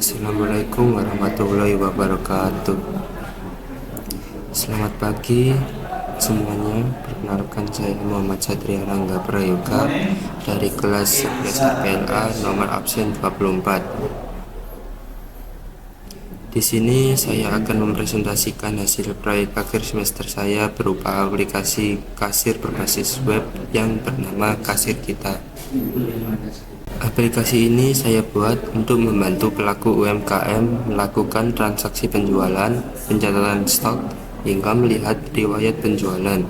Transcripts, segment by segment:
Assalamualaikum warahmatullahi wabarakatuh. Selamat pagi semuanya. Perkenalkan, saya Muhammad Satria Rangga Prayoga dari kelas 11 RPLA nomor absen 24. Di sini saya akan mempresentasikan hasil proyek akhir semester saya berupa aplikasi kasir berbasis web yang bernama Kasir Kita. Aplikasi ini saya buat untuk membantu pelaku UMKM melakukan transaksi penjualan, pencatatan stok, hingga melihat riwayat penjualan.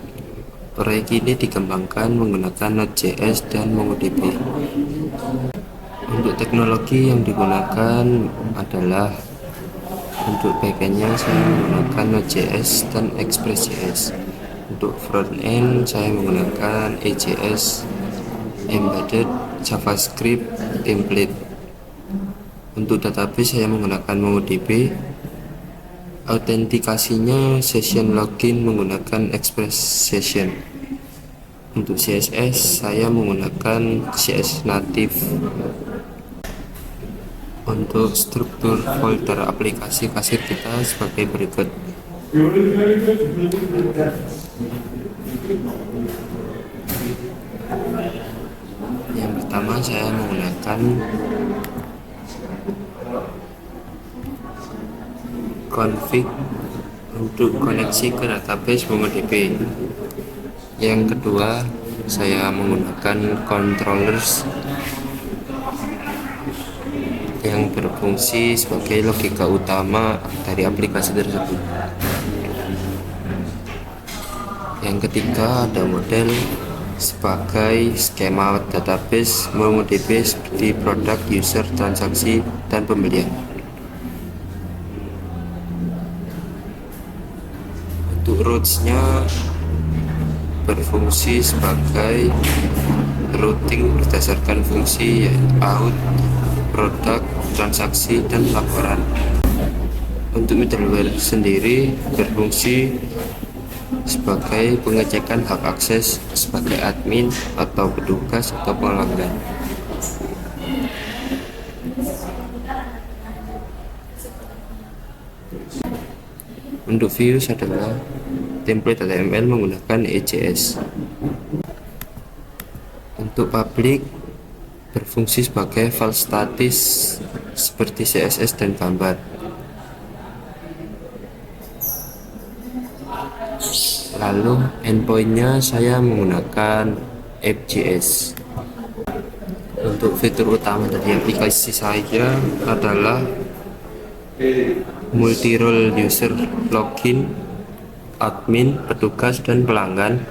Proyek ini dikembangkan menggunakan Node.js dan MongoDB. Untuk teknologi yang digunakan adalah untuk backendnya saya menggunakan Node.js dan Express.js. Untuk frontend saya menggunakan EJS, Embedded, JavaScript, template. Untuk database saya menggunakan MongoDB. Autentikasinya session login menggunakan Express Session. Untuk CSS saya menggunakan CSS native. Untuk struktur folder aplikasi Kasir Kita sebagai berikut. Yang pertama saya menggunakan config untuk koneksi ke database MongoDB. Yang kedua saya menggunakan controllers yang berfungsi sebagai logika utama dari aplikasi tersebut. Yang ketiga ada model sebagai skema database MongoDB seperti produk, user, transaksi, dan pembelian. Untuk routes-nya berfungsi sebagai routing berdasarkan fungsi out, produk, transaksi, dan laporan. Untuk middleware sendiri berfungsi sebagai pengecekan hak akses sebagai admin atau petugas atau pelanggan. Untuk views adalah template HTML menggunakan EJS. Untuk public berfungsi sebagai file statis seperti CSS dan gambar. Lalu endpointnya saya menggunakan App.js. Untuk fitur utama dari aplikasi saya adalah multi-role user, login, admin, petugas, dan pelanggan.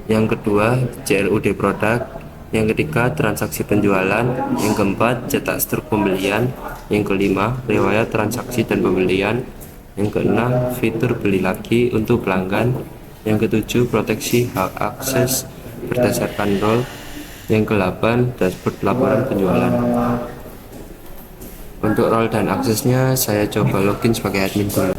Yang kedua CLUD produk. Yang ketiga transaksi penjualan. Yang keempat cetak struk pembelian. Yang kelima riwayat transaksi dan pembelian. Yang keenam fitur beli lagi untuk pelanggan. Yang ketujuh proteksi hak akses berdasarkan role. Yang ke-8 dashboard laporan penjualan. Untuk role dan aksesnya saya coba login sebagai admin dulu.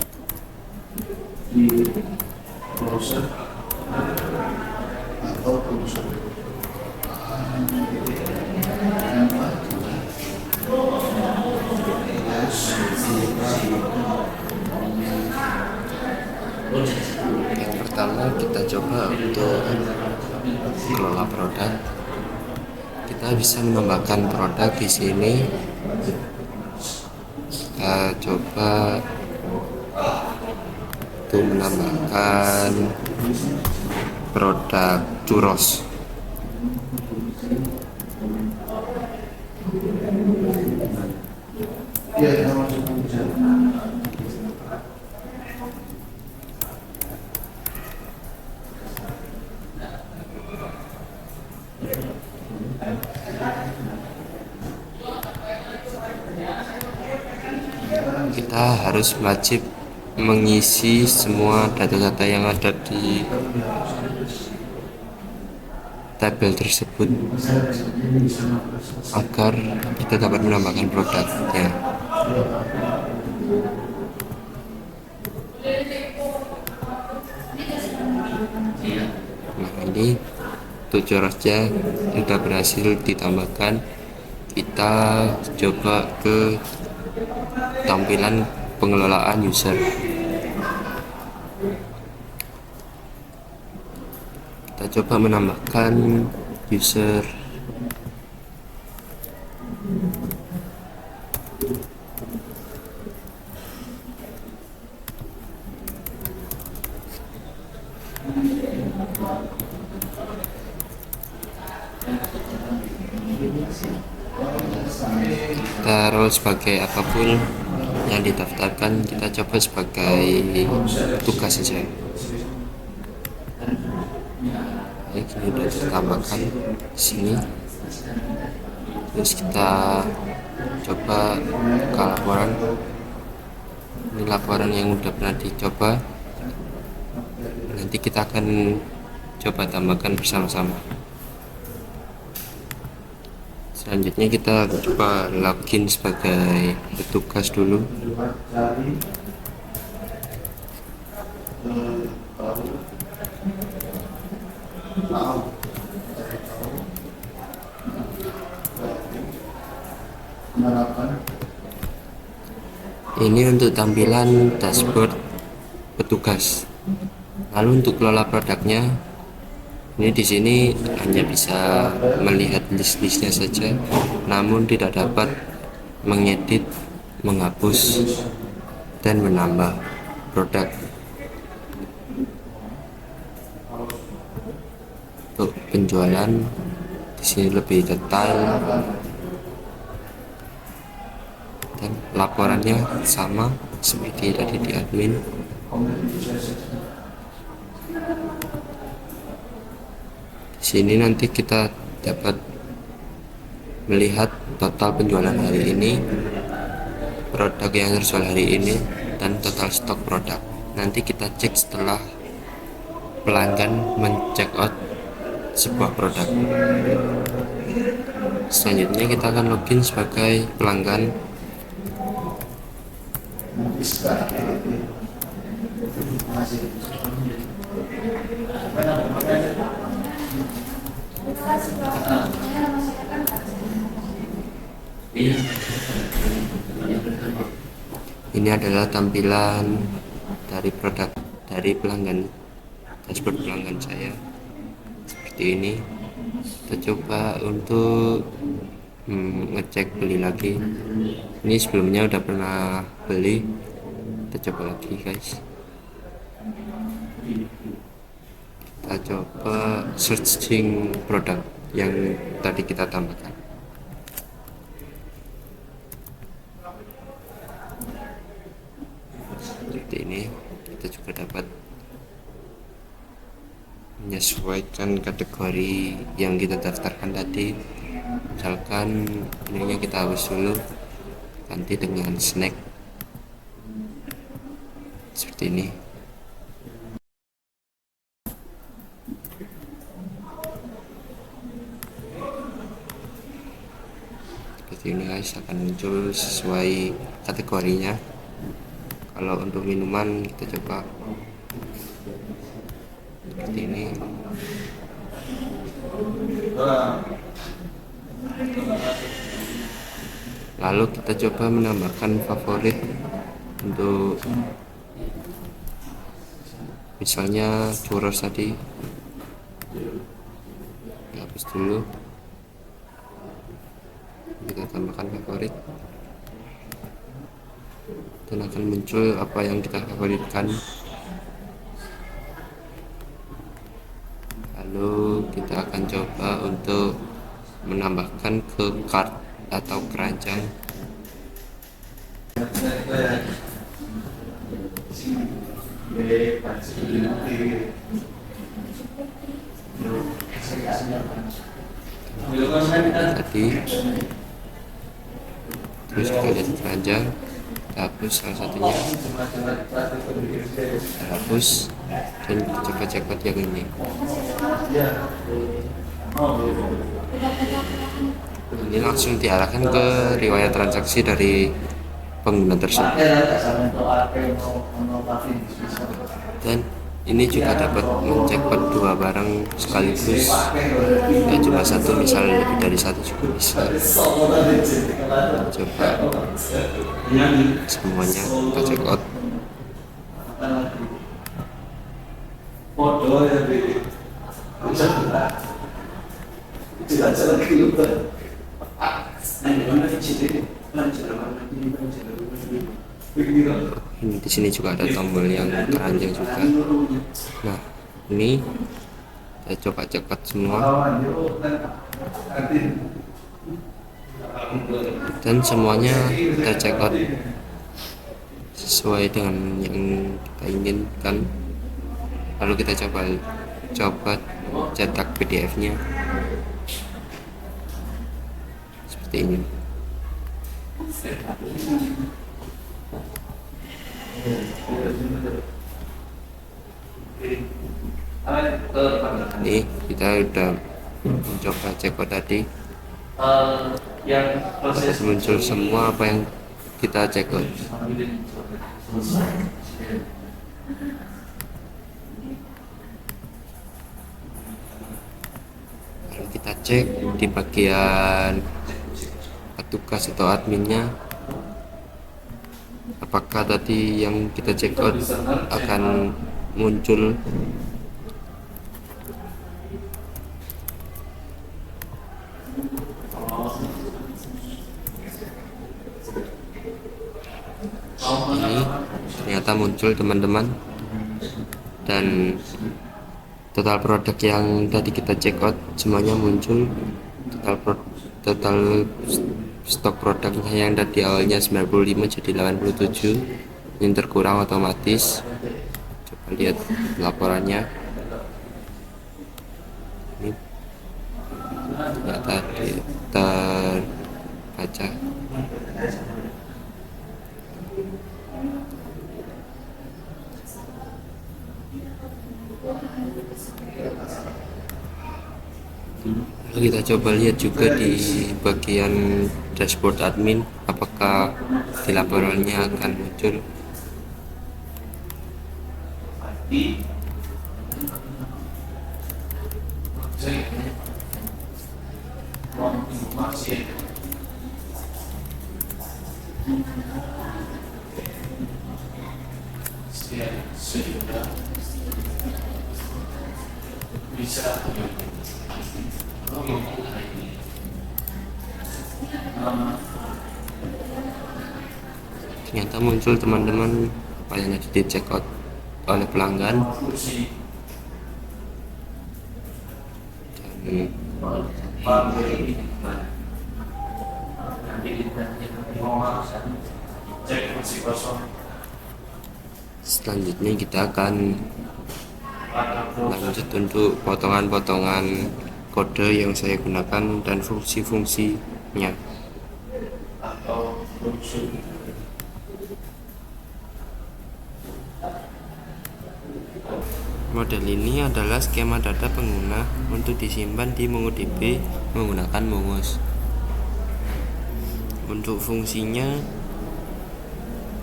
Yang pertama kita coba untuk kelola produk. Kita bisa menambahkan produk di sini. Kita coba untuk menambahkan produk churros. Kita harus wajib mengisi semua data-data yang ada di tabel tersebut agar kita dapat menambahkan produknya. Nah, ini untuk churrosnya sudah berhasil ditambahkan. Kita coba ke tampilan pengelolaan user. Kita coba menambahkan user. Kita role sebagai apapun yang didaftarkan, kita coba sebagai tugas saja. Baik, ini sudah ditambahkan di sini. Terus kita coba buka laporan. Ini laporan yang udah pernah dicoba. Nanti kita akan coba tambahkan bersama-sama. Selanjutnya kita coba login sebagai petugas dulu. Ini untuk tampilan dashboard petugas. Lalu untuk kelola produknya, ini di sini hanya bisa melihat list-listnya saja, namun tidak dapat mengedit, menghapus, dan menambah produk. Untuk penjualan di sini lebih detail, dan laporannya sama seperti tadi di admin. Di sini nanti kita dapat melihat total penjualan hari ini, produk yang terjual hari ini, dan total stok produk. Nanti kita cek setelah pelanggan men-check out sebuah produk. Selanjutnya kita akan login sebagai pelanggan. Ini adalah tampilan dari produk dari pelanggan, dashboard pelanggan saya seperti ini. Kita coba untuk ngecek beli lagi. Ini sebelumnya udah pernah beli, kita coba lagi guys. Kita coba searching produk yang tadi kita tambahkan. Seperti ini, kita juga dapat menyesuaikan kategori yang kita daftarkan tadi. Misalkan ininya kita hapus dulu, ganti dengan snack seperti ini. Seperti ini guys, akan muncul sesuai kategorinya. Kalau untuk minuman kita coba seperti ini. Lalu kita coba menambahkan favorit untuk misalnya churros tadi, hapus dulu, kita tambahkan favorit dan akan muncul apa yang kita favoritkan. Lalu kita akan coba untuk menambahkan ke cart atau keranjang. Tadi terus kita lihat keranjang, kita hapus salah satunya, kita hapus dan coba cekot yang ini. Ini langsung diarahkan ke riwayat transaksi dari pengguna tersebut, dan ini juga dapat mencekot dua barang sekaligus, tidak cuma satu, misal lebih dari satu juga bisa. Coba semuanya kita cekot. Ini di sini juga ada tombol yang keranjang juga. Nah, ini saya coba cekot semua, dan semuanya kita cekot sesuai dengan yang kita inginkan. Lalu kita coba cetak PDF-nya seperti ini. Nih, kita udah mencoba cekot tadi, muncul semua apa yang kita cekot. Lalu kita cek di bagian petugas atau adminnya, apakah tadi yang kita cekot akan muncul. Ini ternyata muncul, teman-teman, dan total produk yang tadi kita cekot semuanya muncul. Total stok produknya yang tadi awalnya 95 jadi 87, yang terkurang otomatis. Coba lihat laporannya, ini ternyata terbaca. Lalu kita coba lihat juga di bagian dashboard admin, apakah di laporannya akan muncul. Ternyata muncul, teman-teman, apa yang tadi dicekot oleh pelanggan. Dan selanjutnya kita akan lanjut untuk potongan-potongan kode yang saya gunakan dan fungsi-fungsinya. Model ini adalah skema data pengguna untuk disimpan di MongoDB menggunakan Mongoose. Untuk fungsinya,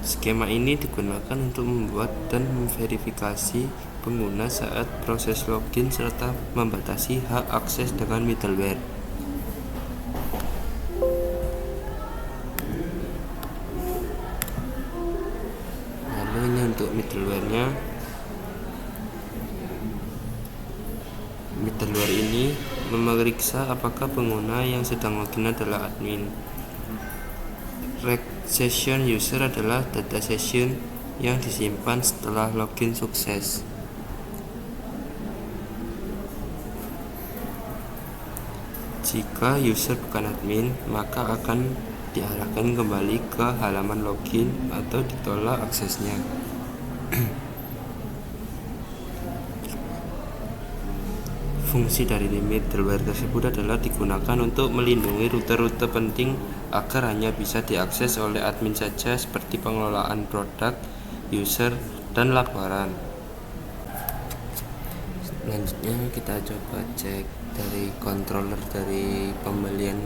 skema ini digunakan untuk membuat dan memverifikasi pengguna saat proses login serta membatasi hak akses dengan middleware. Lalu ini untuk middleware-nya. Middleware ini memeriksa apakah pengguna yang sedang login adalah admin. Reg session user adalah data session yang disimpan setelah login sukses. Jika user bukan admin, maka akan diarahkan kembali ke halaman login atau ditolak aksesnya. Fungsi dari middleware tersebut adalah digunakan untuk melindungi rute-rute penting agar hanya bisa diakses oleh admin saja, seperti pengelolaan produk, user, dan laporan. Selanjutnya kita coba cek dari controller dari pembelian.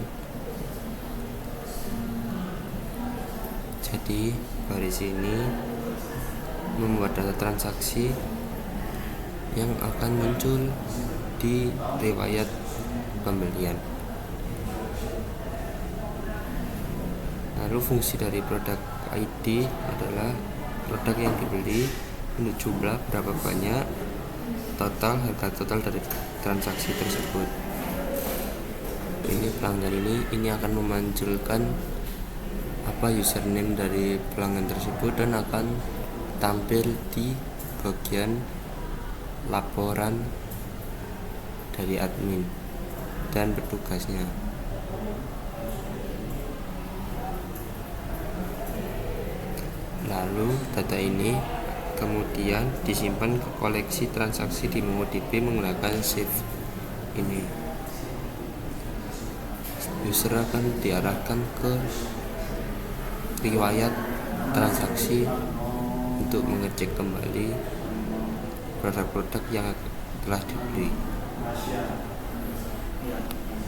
Jadi baris ini membuat data transaksi yang akan muncul di riwayat pembelian. Lalu fungsi dari produk ID adalah produk yang dibeli, untuk jumlah berapa banyak, harga total dari transaksi tersebut. Ini pelanggan ini akan memunculkan username dari pelanggan tersebut dan akan tampil di bagian laporan dari admin dan petugasnya. Lalu data ini kemudian disimpan ke koleksi transaksi di MongoDB menggunakan save ini. User akan diarahkan ke riwayat transaksi untuk mengecek kembali produk-produk yang telah dibeli.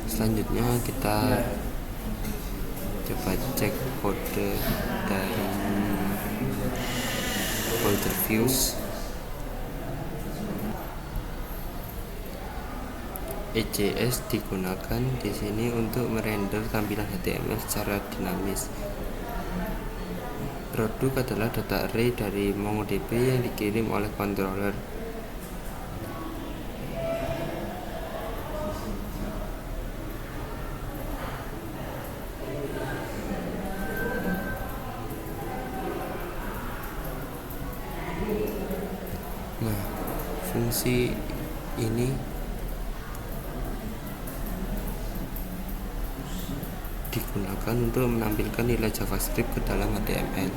Selanjutnya kita coba cek kode dari folder views. EJS digunakan di sini untuk merender tampilan HTML secara dinamis. Produk adalah data array dari MongoDB yang dikirim oleh controller. Nah, fungsi ini digunakan untuk menampilkan nilai JavaScript ke dalam HTML.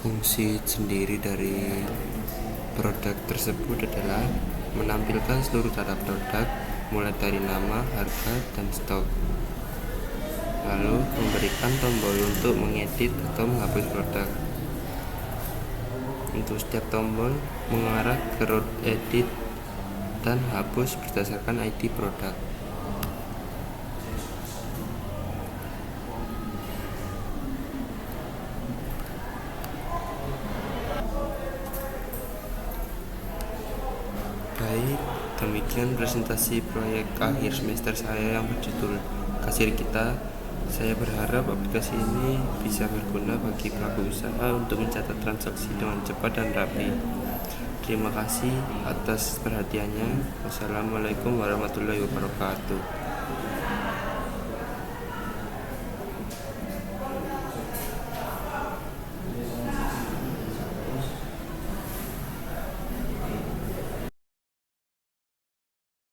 Fungsi sendiri dari produk tersebut adalah menampilkan seluruh data produk mulai dari nama, harga, dan stok. Lalu memberikan tombol untuk mengedit atau menghapus produk. Untuk setiap tombol mengarah ke root edit dan hapus berdasarkan ID produk. Baik, demikian presentasi proyek akhir semester saya yang berjudul Kasir Kita. Saya berharap aplikasi ini bisa berguna bagi pelaku usaha untuk mencatat transaksi dengan cepat dan rapi. Terima kasih atas perhatiannya. Wassalamualaikum warahmatullahi wabarakatuh.